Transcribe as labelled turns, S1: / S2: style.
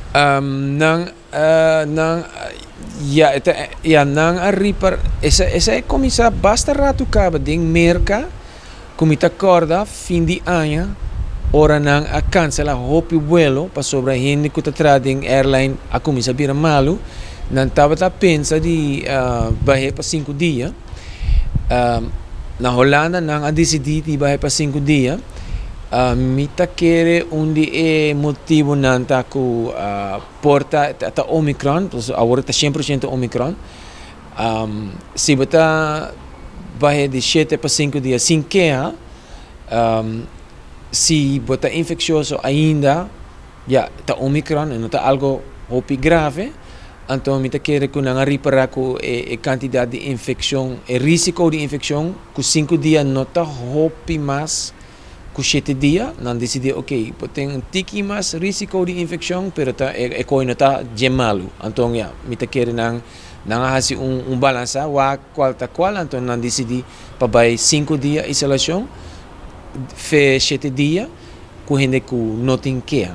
S1: Nang nang arripar essa é começar basta rato caba ding merca comita corda fim de ano ora nang a cancela hopi vuelo para sobre hindi ko trading airline a começar bira malu nan tava pensa de bahe para 5 dias na Holanda nang a decidi de bahe para 5 dias mita querer onde é motivo não tá com porta tá Omicron, agora tá 100% Omicron. Se bota vai de 7 para 5 dias sem keho, se bota infeccioso ainda, já tá Omicron, não tá algo hopi grave, então mita querer que não reparar com a quantidade de infecção, o risco de infecção, com 5 dias não tá hopi mais com 7 dias, não decidi, ok, tem um tiki mais risco de infecção, pero tá, é coisa tá gemalo. Então, já, me tá querendo não hasi balança, qual, então não decidi para 5 dias isolashon, fe 7 dias, com gente que não tem keho.